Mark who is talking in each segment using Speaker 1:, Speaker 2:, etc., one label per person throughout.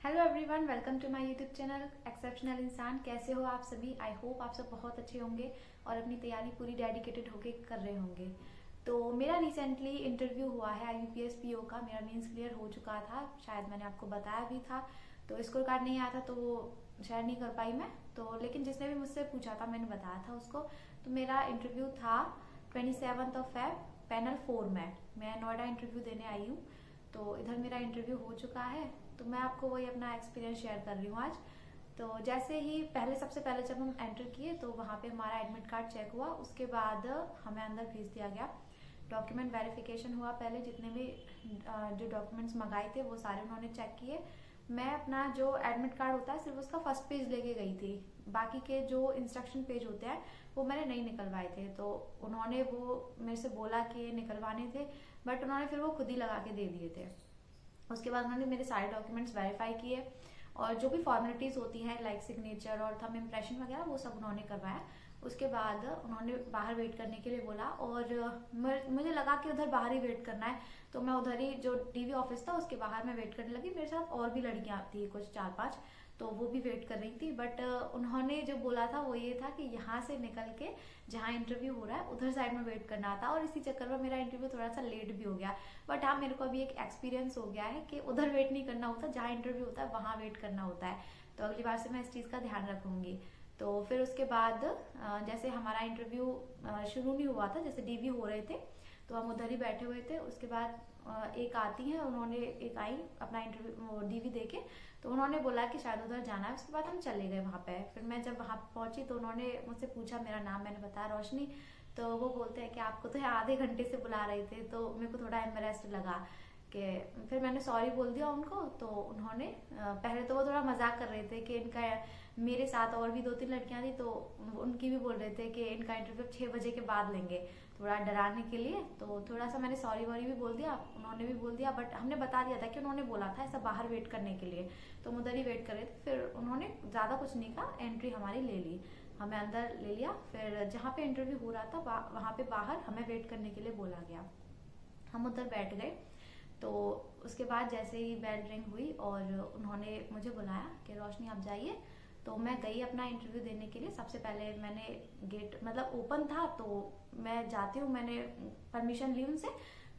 Speaker 1: Hello everyone, welcome to my YouTube channel exceptional इंसान। कैसे हो आप सभी? आई होप आप सब बहुत अच्छे होंगे और अपनी तैयारी पूरी डेडिकेटेड होके कर रहे होंगे। तो मेरा रिसेंटली इंटरव्यू हुआ है IUPS PO का। मेरा मेंस क्लियर हो चुका था, शायद मैंने आपको बताया भी था। तो स्कोर कार्ड नहीं आया था तो वो शेयर नहीं कर पाई मैं। तो लेकिन जिसने भी मुझसे पूछा था मैंने बताया था उसको। तो मेरा इंटरव्यू था 27 Feb पैनल 4 में। मैं नोएडा इंटरव्यू देने आई हूँ। तो इधर मेरा इंटरव्यू हो चुका है। तो मैं आपको वही अपना एक्सपीरियंस शेयर कर रही हूँ आज। तो जैसे ही सबसे पहले जब हम एंटर किए तो वहाँ पे हमारा एडमिट कार्ड चेक हुआ। उसके बाद हमें अंदर भेज दिया गया। डॉक्यूमेंट वेरिफिकेशन हुआ। पहले जितने भी जो डॉक्यूमेंट्स मंगाए थे वो सारे उन्होंने चेक किए। मैं अपना जो एडमिट कार्ड होता है सिर्फ उसका फर्स्ट पेज लेके गई थी। बाकी के जो इंस्ट्रक्शन पेज होते हैं वो मैंने नहीं निकलवाए थे। तो उन्होंने वो मेरे से बोला कि निकलवाने थे, बट उन्होंने फिर वो खुद ही लगा के दे दिए थे। उसके बाद उन्होंने मेरे सारे डॉक्यूमेंट्स वेरीफाई किए और जो भी फॉर्मेलिटीज होती हैं लाइक सिग्नेचर और थंब इम्प्रेशन वगैरह वो सब उन्होंने करवाया। उसके बाद उन्होंने बाहर वेट करने के लिए बोला और मुझे लगा कि उधर बाहर ही वेट करना है। तो मैं उधर ही जो DV ऑफिस था उसके बाहर मैं वेट करने लगी। मेरे साथ और भी लड़कियां थी, कुछ 4-5, तो वो भी वेट कर रही थी। बट उन्होंने जो बोला था वो ये था कि यहाँ से निकल के जहाँ इंटरव्यू हो रहा है उधर साइड में वेट करना था। और इसी चक्कर में मेरा इंटरव्यू थोड़ा सा लेट भी हो गया। बट हाँ, मेरे को अभी एक एक्सपीरियंस हो गया है कि उधर वेट नहीं करना होता, जहाँ इंटरव्यू होता है वहाँ वेट करना होता है। तो अगली बार से मैं इस चीज़ का ध्यान रखूंगी। तो फिर उसके बाद जैसे हमारा इंटरव्यू शुरू नहीं हुआ था, जैसे DV हो रहे थे तो हम उधर ही बैठे हुए थे। उसके बाद एक आती है, उन्होंने एक आई अपना इंटरव्यू DV दे के। तो उन्होंने बोला कि शायद उधर जाना है। उसके बाद हम चले गए वहाँ पे। फिर मैं जब वहाँ पहुंची तो उन्होंने मुझसे पूछा मेरा नाम, मैंने बताया रोशनी। तो वो बोलते हैं कि आपको तो आधे घंटे से बुला रहे थे। तो मेरे को थोड़ा एम्बेरेस्ड लगा कि फिर मैंने सॉरी बोल दिया उनको। तो उन्होंने पहले तो वो थोड़ा मजाक कर रहे थे कि इनका, मेरे साथ और भी 2-3 लड़कियां थी तो उनकी भी बोल रहे थे कि इनका इंटरव्यू 6 बजे के बाद लेंगे, थोड़ा डराने के लिए। तो थोड़ा सा मैंने सॉरी वॉरी भी बोल दिया, उन्होंने भी बोल दिया। बट हमने बता दिया था कि उन्होंने बोला था ऐसा बाहर वेट करने के लिए, तो हम उधर ही वेट कर रहे थे। फिर उन्होंने ज़्यादा कुछ नहीं कहा, एंट्री हमारी ले ली, हमें अंदर ले लिया। फिर जहाँ पे इंटरव्यू हो रहा था वहाँ पे बाहर हमें वेट करने के लिए बोला गया। हम उधर बैठ गए। तो उसके बाद जैसे ही बेल रिंग हुई और उन्होंने मुझे बुलाया कि रोशनी आप जाइए। तो मैं गई अपना इंटरव्यू देने के लिए। सबसे पहले मैंने गेट मतलब ओपन था तो मैं जाती हूँ, मैंने परमिशन ली उनसे।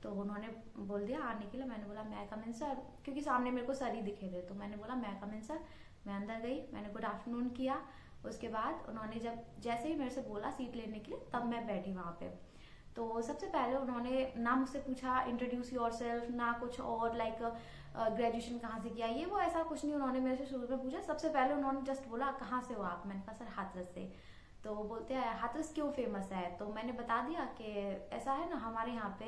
Speaker 1: तो उन्होंने बोल दिया आने के लिए। मैंने बोला मैं कम इन सर, क्योंकि सामने मेरे को सर ही दिखे थे। तो मैंने बोला मैं कम इन सर। मैं अंदर गई, मैंने गुड आफ्टरनून किया। उसके बाद उन्होंने जब जैसे ही मेरे से बोला सीट लेने के लिए तब मैं बैठी वहाँ पे। तो सबसे पहले उन्होंने ना मुझसे पूछा इंट्रोड्यूस योर सेल्फ, ना कुछ और लाइक ग्रेजुएशन कहाँ से किया, ये वो ऐसा कुछ नहीं उन्होंने मेरे से शुरू में पूछा। सबसे पहले उन्होंने जस्ट बोला कहाँ से हो आप। मैंने कहा सर हाथरस से। तो बोलते हैं हाथरस क्यों फेमस है। तो मैंने बता दिया कि ऐसा है ना हमारे यहाँ पे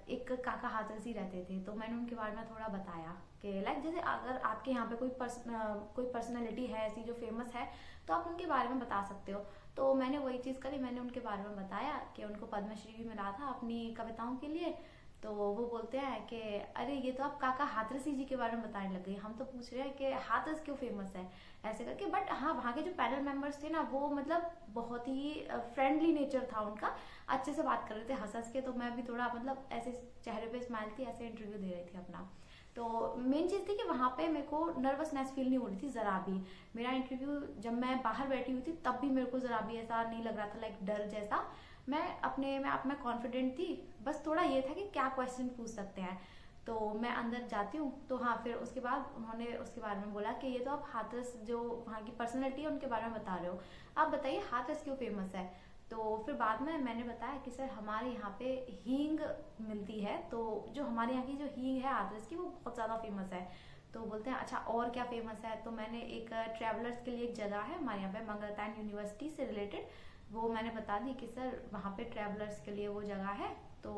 Speaker 1: एक काका हाथरस ही रहते थे। तो मैंने उनके बारे में थोड़ा बताया कि लाइक जैसे अगर आपके यहाँ पे कोई पर्सनैलिटी है ऐसी जो फेमस है तो आप उनके बारे में बता सकते हो। तो मैंने वही चीज़ करी, मैंने उनके बारे में बताया कि उनको पद्मश्री भी मिला था अपनी कविताओं के लिए। तो वो बोलते हैं कि अरे ये तो आप काका हाथरसी जी के बारे में बताने लग गई, हम तो पूछ रहे हैं कि हाथरस क्यों फेमस है, ऐसे करके। बट हाँ, वहाँ के जो पैनल मेंबर्स थे ना वो मतलब बहुत ही फ्रेंडली नेचर था उनका, अच्छे से बात कर रहे थे हंस हंस के। तो मैं भी थोड़ा मतलब ऐसे चेहरे पे स्माइल थी, ऐसे इंटरव्यू दे रही थी अपना। तो मेन चीज़ थी कि वहाँ पे मेरे को नर्वसनेस फील नहीं हो रही थी ज़रा भी। मेरा इंटरव्यू जब मैं बाहर बैठी हुई थी तब भी मेरे को ज़रा भी ऐसा नहीं लग रहा था लाइक डर जैसा। मैं अपने में आप में कॉन्फिडेंट थी। बस थोड़ा ये था कि क्या क्वेश्चन पूछ सकते हैं। तो मैं अंदर जाती हूँ तो हाँ, फिर उसके बाद उन्होंने उसके बारे में बोला कि ये तो आप हाथरस जो वहाँ की पर्सनैलिटी है उनके बारे में बता रहे हो, आप बताइए हाथरस क्यों फेमस है। तो फिर बाद में मैंने बताया कि सर हमारे यहाँ पे हींग मिलती है, तो जो हमारे यहाँ की जो हींग है हाथरस की वो बहुत ज़्यादा फेमस है। तो बोलते हैं अच्छा और क्या फेमस है। तो मैंने एक ट्रैवलर्स के लिए एक जगह है हमारे यहाँ पे मंगलतान यूनिवर्सिटी से रिलेटेड, वो मैंने बता दी कि सर वहाँ पे ट्रैवलर्स के लिए वो जगह है तो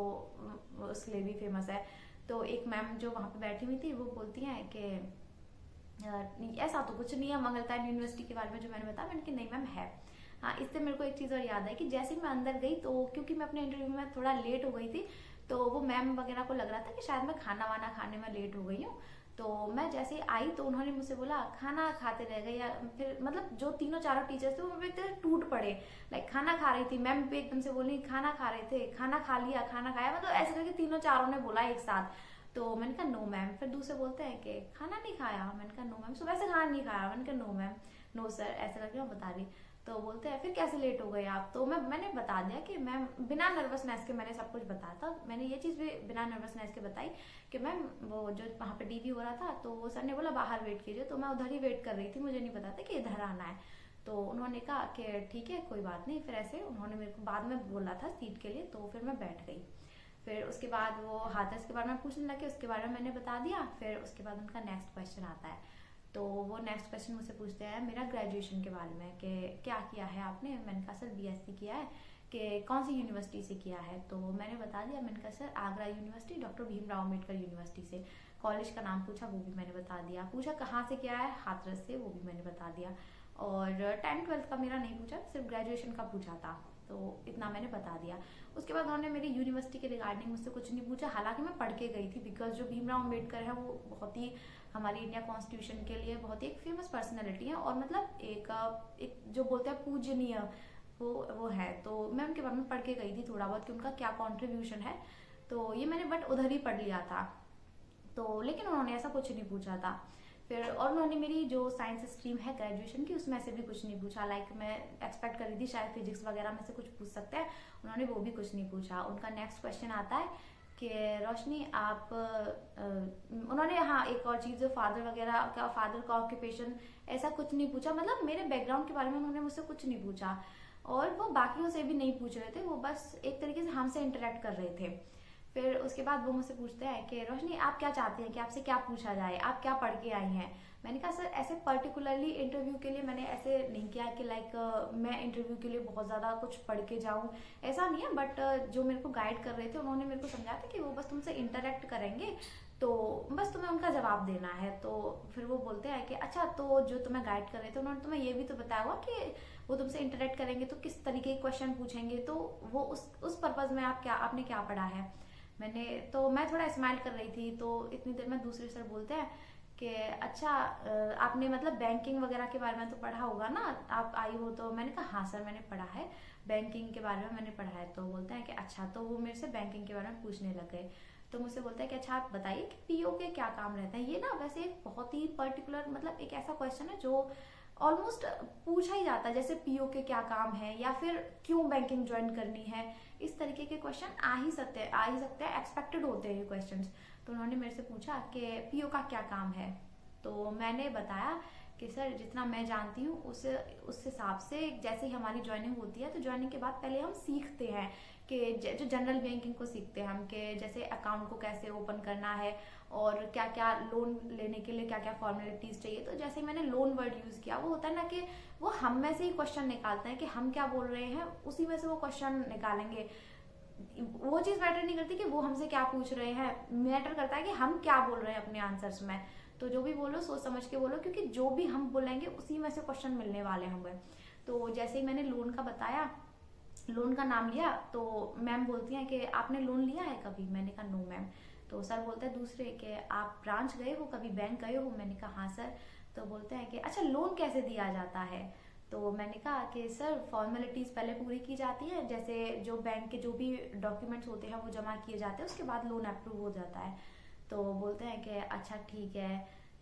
Speaker 1: उसके लिए भी फेमस है। तो एक मैम जो वहाँ पे बैठी हुई थी वो बोलती हैं कि ऐसा तो कुछ नहीं है मंगलतान यूनिवर्सिटी के बारे में जो मैंने बताया। मैंने कि नहीं मैम है। हाँ, इससे मेरे को एक चीज़ और याद है कि जैसे ही मैं अंदर गई तो क्योंकि मैं अपने इंटरव्यू में थोड़ा लेट हो गई थी तो वो मैम वगैरह को लग रहा था कि शायद मैं खाना वाना खाने में लेट हो गई हूँ। तो मैं जैसे ही आई तो उन्होंने मुझसे बोला खाना खाते रह गए, या फिर मतलब जो तीनों चारों टीचर्स थे वो मेरे तरह टूट पड़े। लाइक खाना खा रही थी मैम भी एकदम से बोली खाना खा रहे थे, खाना खा लिया, खाना खाया, मतलब ऐसे करके तीनों चारों ने बोला एक साथ। तो मैंने कहा नो मैम। फिर दूसरे बोलते हैं कि खाना नहीं खाया। मैंने कहा नो मैम, सुबह से खाना नहीं खाया। मैंने कहा नो मैम, नो सर, ऐसे करके मैं बता रही। तो बोलते हैं फिर कैसे लेट हो गए आप? तो मैंने बता दिया कि मैम बिना नर्वसनेस के मैंने सब कुछ बताया था। मैंने ये चीज़ भी बिना नर्वसनेस के बताई कि मैम वो जो वहाँ पे डीवी हो रहा था तो वो सर ने बोला बाहर वेट कीजिए, तो मैं उधर ही वेट कर रही थी, मुझे नहीं पता था कि इधर आना है। तो उन्होंने कहा कि ठीक है कोई बात नहीं। फिर ऐसे उन्होंने मेरे को बाद में बोला था सीट के लिए, तो फिर मैं बैठ गई। फिर उसके बाद वो हाथरस के बारे में पूछने लगे, उसके बारे में मैंने बता दिया। फिर उसके बाद उनका नेक्स्ट क्वेश्चन आता है। तो वो नेक्स्ट क्वेश्चन मुझसे पूछते हैं मेरा ग्रेजुएशन के बारे में कि क्या किया है आपने। मैंने कहा सर बीएससी किया है। कि कौन सी यूनिवर्सिटी से किया है? तो मैंने बता दिया। मैंने कहा sir Agra university, doctor Bhimrao Ambedkar university से। कॉलेज का नाम पूछा, वो भी मैंने बता दिया। पूछा कहाँ से किया है? हाथरस से, वो भी मैंने बता दिया। और 10th-12th का मेरा नहीं पूछा, सिर्फ ग्रेजुएशन का पूछा था। तो इतना मैंने बता दिया। उसके बाद उन्होंने मेरी यूनिवर्सिटी के रिगार्डिंग मुझसे कुछ नहीं पूछा, हालांकि मैं पढ़ के गई थी, बिकॉज जो भीमराव अम्बेडकर है वो बहुत ही हमारी इंडिया कॉन्स्टिट्यूशन के लिए बहुत ही एक फेमस पर्सनैलिटी है, और मतलब एक जो बोलते हैं पूजनीय वो है। तो मैं उनके बारे में पढ़ के गई थी थोड़ा बहुत कि उनका क्या कॉन्ट्रीब्यूशन है। तो ये मैंने बट उधर ही पढ़ लिया था। तो लेकिन उन्होंने ऐसा कुछ नहीं पूछा था। फिर और उन्होंने मेरी जो साइंस स्ट्रीम है ग्रेजुएशन की उसमें से भी कुछ नहीं पूछा। लाइक मैं एक्सपेक्ट कर रही थी शायद फिजिक्स वगैरह में से कुछ पूछ सकते हैं, उन्होंने वो भी कुछ नहीं पूछा। उनका नेक्स्ट क्वेश्चन आता है कि रोशनी आप उन्होंने हाँ एक और चीज़ फादर वगैरह का, फादर का ऑक्यूपेशन ऐसा कुछ नहीं पूछा। मतलब मेरे बैकग्राउंड के बारे में उन्होंने मुझसे कुछ नहीं पूछा, और वो बाकियों से भी नहीं पूछ रहे थे, वो बस एक तरीके से हमसे इंटरेक्ट कर रहे थे। फिर उसके बाद वो मुझसे पूछते हैं कि रोशनी आप क्या चाहती हैं कि आपसे क्या पूछा जाए, आप क्या पढ़ के आई हैं? मैंने कहा सर ऐसे पर्टिकुलरली इंटरव्यू के लिए मैंने ऐसे नहीं किया कि लाइक मैं इंटरव्यू के लिए बहुत ज़्यादा कुछ पढ़ के जाऊं, ऐसा नहीं है। बट जो मेरे को गाइड कर रहे थे उन्होंने मेरे को समझाया था कि वो बस तुमसे इंटरेक्ट करेंगे, तो बस तुम्हें उनका जवाब देना है। तो फिर वो बोलते हैं कि अच्छा तो जो तुम्हें गाइड कर रहे थे उन्होंने तुम्हें ये भी तो बताया होगा कि वो तुमसे इंटरेक्ट करेंगे तो किस तरीके के क्वेश्चन पूछेंगे, तो वो उस पर्पज में आपने क्या पढ़ा है? मैं थोड़ा स्माइल कर रही थी। तो इतनी देर में दूसरे सर बोलते हैं कि अच्छा आपने मतलब बैंकिंग वगैरह के बारे में तो पढ़ा होगा ना, आप आई हो? तो मैंने कहा हाँ सर मैंने पढ़ा है, बैंकिंग के बारे में मैंने पढ़ा है। तो बोलते हैं कि अच्छा, तो वो मेरे से बैंकिंग के बारे में पूछने लग गए। तो मुझसे बोलते हैं कि अच्छा आप बताइए कि पीओ के क्या काम रहता है। ये ना वैसे एक बहुत ही पर्टिकुलर मतलब एक ऐसा क्वेश्चन है जो ऑलमोस्ट पूछा ही जाता है, जैसे पीओ के क्या काम है या फिर क्यों बैंकिंग ज्वाइन करनी है, इस तरीके के क्वेश्चन आ ही सकते हैं, एक्सपेक्टेड होते हैं ये क्वेश्चंस। तो उन्होंने मेरे से पूछा कि पीओ का क्या काम है। तो मैंने बताया कि सर जितना मैं जानती हूँ उस हिसाब से जैसे ही हमारी ज्वाइनिंग होती है तो ज्वाइनिंग के बाद पहले हम सीखते हैं कि जो जनरल बैंकिंग को सीखते हैं हम, कि जैसे अकाउंट को कैसे ओपन करना है और क्या क्या लोन लेने के लिए क्या क्या फॉर्मेलिटीज चाहिए। तो जैसे मैंने लोन वर्ड यूज किया, वो होता है ना कि वो हम में से ही क्वेश्चन निकालते हैं कि हम क्या बोल रहे हैं, उसी में से वो क्वेश्चन निकालेंगे। वो चीज मैटर नहीं करती कि वो हमसे क्या पूछ रहे हैं, मैटर करता है कि हम क्या बोल रहे हैं अपने आंसर्स में। तो जो भी बोलो सोच समझ के बोलो, क्योंकि जो भी हम बोलेंगे उसी में से क्वेश्चन मिलने वाले होंगे। तो जैसे ही मैंने लोन का बताया, लोन का नाम लिया, तो मैम बोलती हैं कि आपने लोन लिया है कभी? मैंने कहा नो मैम। तो सर बोलते हैं दूसरे कि आप ब्रांच गए हो कभी, बैंक गए हो? मैंने कहा हाँ सर। तो बोलते हैं कि अच्छा लोन कैसे दिया जाता है? तो मैंने कहा कि सर फॉर्मेलिटीज पहले पूरी की जाती है, जैसे जो बैंक के जो भी डॉक्यूमेंट्स होते हैं वो जमा किए जाते हैं, उसके बाद लोन अप्रूव हो जाता है। तो बोलते हैं कि अच्छा ठीक है।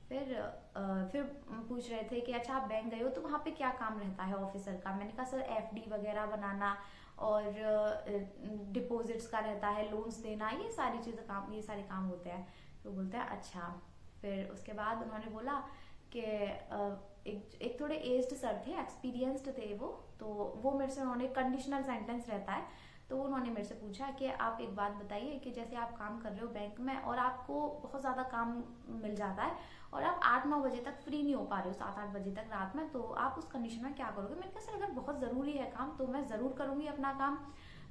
Speaker 1: फिर पूछ रहे थे कि अच्छा आप बैंक गए हो तो वहाँ पे क्या काम रहता है ऑफिसर का? मैंने कहा सर एफडी वगैरह बनाना और डिपॉजिट्स का रहता है, लोन्स देना, ये सारे काम होते हैं। तो बोलते हैं अच्छा। फिर उसके बाद उन्होंने बोला कि एक थोड़े एज्ड सर थे, एक्सपीरियंस्ड थे वो, तो वो मेरे से उन्होंने कंडीशनल सेंटेंस रहता है, तो उन्होंने मेरे से पूछा कि आप एक बात बताइए कि जैसे आप काम कर रहे हो बैंक में और आपको बहुत ज़्यादा काम मिल जाता है और आप 8-9 बजे तक फ्री नहीं हो पा रहे हो, 7-8 बजे तक रात में, तो आप उस कंडीशन में क्या करोगे? मैंने कहा सर अगर बहुत ज़रूरी है काम तो मैं ज़रूर करूँगी अपना काम।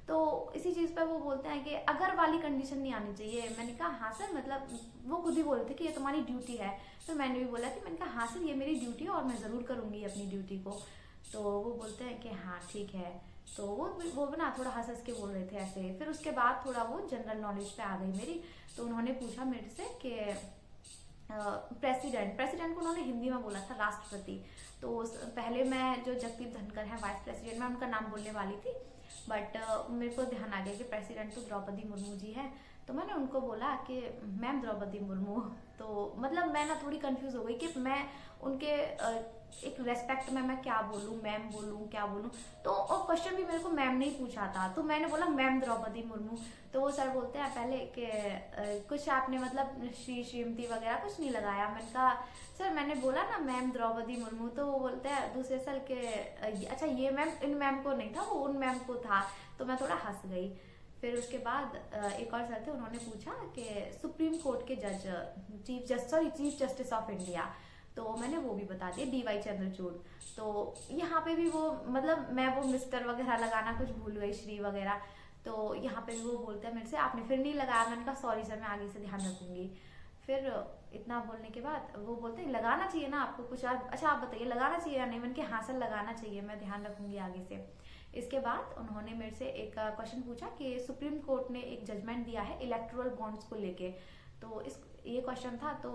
Speaker 1: तो इसी चीज़ पर वो बोलते हैं कि अगर वाली कंडीशन नहीं आनी चाहिए। मैंने कहा हाँ सर, मतलब वो खुद ही बोल रहे थे कि ये तुम्हारी ड्यूटी है। तो मैंने भी बोला कि मैंने कहा हाँ सर ये मेरी ड्यूटी है और मैं ज़रूर करूँगी अपनी ड्यूटी को। तो वो बोलते हैं कि हाँ ठीक है। तो वो ना थोड़ा हंस हंस के बोल रहे थे ऐसे। फिर उसके बाद थोड़ा वो जनरल नॉलेज पे आ गई मेरी। तो उन्होंने पूछा मेरे से कि प्रेसिडेंट को उन्होंने हिंदी में बोला था राष्ट्रपति। तो पहले मैं जो जगदीप धनखड़ है वाइस प्रेसिडेंट, मैं उनका नाम बोलने वाली थी, बट मेरे को ध्यान आ गया कि प्रेसिडेंट तो द्रौपदी मुर्मू जी है। तो मैंने उनको बोला कि मैम द्रौपदी मुर्मू। तो मतलब मैं ना थोड़ी कंफ्यूज हो गई कि मैं उनके एक रेस्पेक्ट में मैं क्या बोलूँ, मैम बोलूँ क्या बोलूँ। तो और क्वेश्चन भी मेरे को मैम ने ही पूछा था, तो मैंने बोला मैम द्रौपदी मुर्मू। तो वो सर बोलते हैं पहले कि कुछ आपने मतलब श्री श्रीमती वगैरह कुछ नहीं लगाया। मैंने कहा सर मैंने बोला ना मैम द्रौपदी मुर्मू। तो वो बोलते हैं दूसरे साल के अच्छा ये मैम इन मैम को नहीं था, वो उन मैम को था। तो मैं थोड़ा हंस गई। फिर उसके बाद एक और सर थे, उन्होंने पूछा कि सुप्रीम कोर्ट के जज, चीफ जस्टिस ऑफ इंडिया। तो मैंने वो भी बता दिया, डीवाई चंद्रचूड़। तो यहाँ पे भी वो मतलब मैं वो मिस्टर वगैरह लगाना कुछ भूल गई, श्री वगैरह। तो यहाँ पे भी वो बोलते हैं मेरे से आपने फिर नहीं लगाया। मैंने कहा सॉरी सर, मैं आगे से ध्यान रखूंगी। फिर इतना बोलने के बाद वो बोलते हैं लगाना चाहिए ना आपको कुछ, अच्छा आप बताइए लगाना चाहिए या नहीं। मैंने कहा हाँ सर लगाना चाहिए, मैं ध्यान रखूंगी आगे से। इसके बाद उन्होंने मेरे से एक क्वेश्चन पूछा कि सुप्रीम कोर्ट ने एक जजमेंट दिया है इलेक्टोरल बॉन्ड्स को लेके। तो इस ये क्वेश्चन था। तो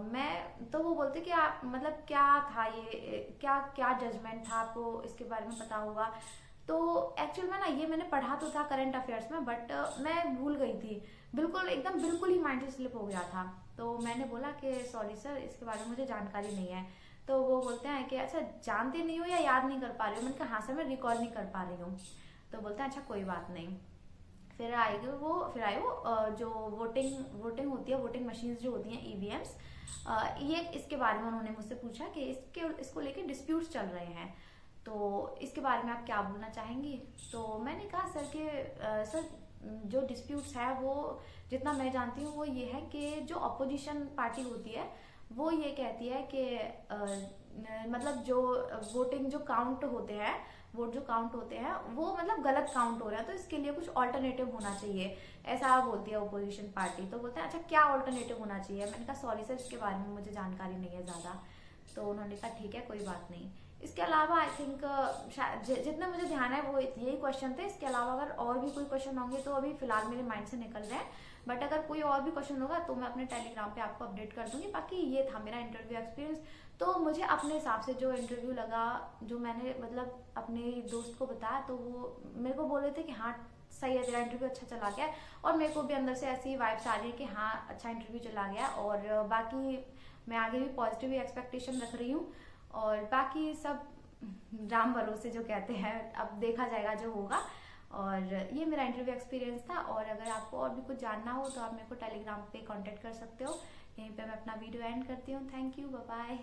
Speaker 1: मैं तो वो बोलते कि आप मतलब क्या था ये, क्या क्या जजमेंट था, आपको इसके बारे में पता होगा। तो एक्चुअल में ना ये मैंने पढ़ा तो था करंट अफेयर्स में, बट मैं भूल गई थी, बिल्कुल ही माइंड से स्लिप हो गया था। तो मैंने बोला कि सॉरी सर, इसके बारे में मुझे जानकारी नहीं है। तो वो बोलते हैं कि अच्छा जानते नहीं हो या याद नहीं कर पा रहे हो। मैंने कहा हाँ सर मैं रिकॉल नहीं कर पा रही हूँ। तो बोलते हैं अच्छा कोई बात नहीं। फिर आए वो जो वोटिंग होती है, वोटिंग मशीन्स जो होती हैं ईवीएम्स, ये इसके बारे में उन्होंने मुझसे पूछा कि इसको लेके डिस्प्यूट्स चल रहे हैं, तो इसके बारे में आप क्या बोलना चाहेंगी। तो मैंने कहा सर कि सर जो डिस्प्यूट्स है वो जितना मैं जानती हूँ वो ये है कि जो अपोजिशन पार्टी होती है वो ये कहती है कि मतलब जो वोटिंग जो काउंट होते हैं, वोट जो काउंट होते हैं वो मतलब गलत काउंट हो रहा है, तो इसके लिए कुछ ऑल्टरनेटिव होना चाहिए, ऐसा बोलती है अपोजिशन पार्टी। तो बोलते हैं अच्छा क्या ऑल्टरनेटिव होना चाहिए। मैंने कहा सॉरी सर इसके बारे में मुझे जानकारी नहीं है ज़्यादा। तो उन्होंने कहा ठीक है कोई बात नहीं। इसके अलावा आई थिंक जितना मुझे ध्यान है वो यही क्वेश्चन थे। इसके अलावा अगर और भी कोई क्वेश्चन होंगे तो अभी फिलहाल मेरे माइंड से निकल रहे हैं, बट अगर कोई और भी क्वेश्चन होगा तो मैं अपने टेलीग्राम पे आपको अपडेट कर दूंगी। बाकी ये था मेरा इंटरव्यू एक्सपीरियंस। तो मुझे अपने हिसाब से जो इंटरव्यू लगा, जो मैंने मतलब अपने दोस्त को बताया, तो वो मेरे को बोल रहे थे कि हाँ सही है तेरा इंटरव्यू अच्छा चला गया। और मेरे को भी अंदर से ऐसी वाइब्स आ रही है कि हाँ अच्छा इंटरव्यू चला गया। और बाकी मैं आगे भी पॉजिटिव एक्सपेक्टेशन रख रही हूँ। और बाकी सब राम भरोसे जो कहते हैं, अब देखा जाएगा जो होगा। और ये मेरा इंटरव्यू एक्सपीरियंस था। और अगर आपको और भी कुछ जानना हो तो आप मेरे को टेलीग्राम पे कांटेक्ट कर सकते हो। यहीं पे मैं अपना वीडियो एंड करती हूँ। Thank you, bye bye.